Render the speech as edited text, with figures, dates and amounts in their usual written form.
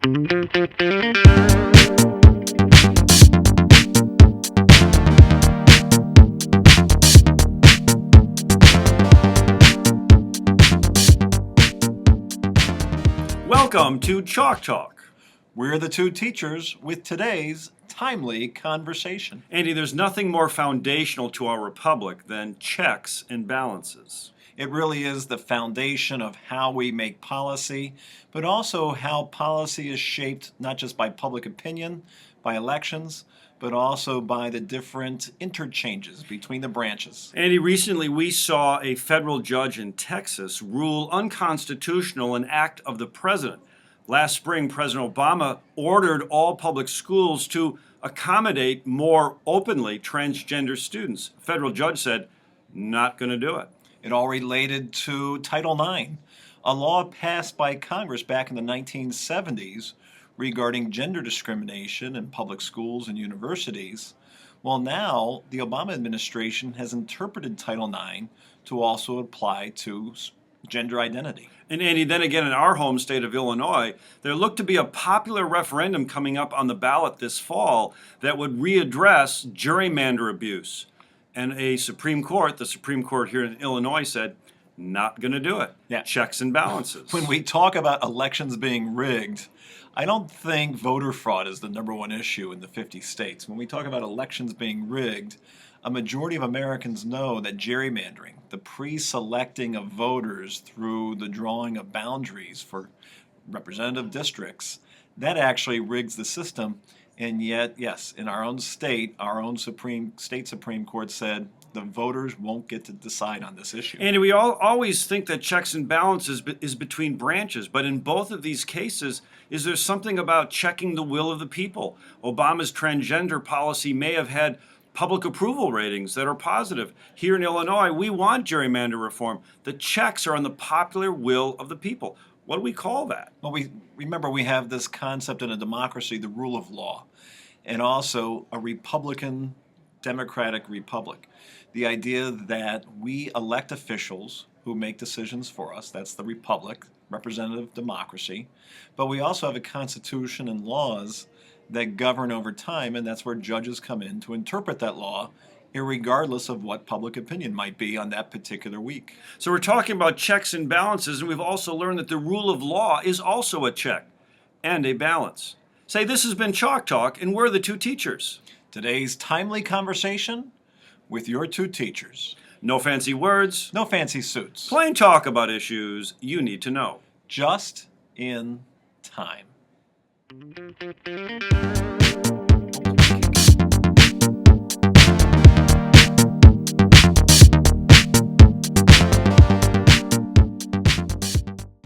Welcome to Chalk Talk. We're the two teachers with today's timely conversation. Andy, there's nothing more foundational to our republic than checks and balances. It really is the foundation of how we make policy, but also how policy is shaped not just by public opinion, by elections, but also by the different interchanges between the branches. Andy, recently we saw a federal judge in Texas rule unconstitutional an act of the president. Last spring, President Obama ordered all public schools to accommodate more openly transgender students. A federal judge said, not going to do it. It all related to Title IX, a law passed by Congress back in the 1970s regarding gender discrimination in public schools and universities. Well, now the Obama administration has interpreted Title IX to also apply to gender identity. And Andy, then again in our home state of Illinois, there looked to be a popular referendum coming up on the ballot this fall that would readdress gerrymander abuse. And the Supreme Court here in Illinois said, not going to do it. Yeah. Checks and balances. When we talk about elections being rigged, I don't think voter fraud is the number one issue in the 50 states. When we talk about elections being rigged, a majority of Americans know that gerrymandering, the pre-selecting of voters through the drawing of boundaries for representative districts, that actually rigs the system. And yet, yes, in our own state, our own state Supreme Court said the voters won't get to decide on this issue. Andy, we always think that checks and balances is between branches, but in both of these cases, is there something about checking the will of the people? Obama's transgender policy may have had public approval ratings that are positive. Here in Illinois, we want gerrymander reform. The checks are on the popular will of the people. What do we call that? Well, we have this concept in a democracy, the rule of law, and also a Republican democratic republic. The idea that we elect officials who make decisions for us, that's the republic, representative democracy, but we also have a constitution and laws that govern over time, and that's where judges come in to interpret that law, irregardless of what public opinion might be on that particular week. So we're talking about checks and balances, and we've also learned that the rule of law is also a check and a balance. Say, this has been Chalk Talk, and we're the two teachers. Today's timely conversation with your two teachers. No fancy words. No fancy suits. Plain talk about issues you need to know. Just in time.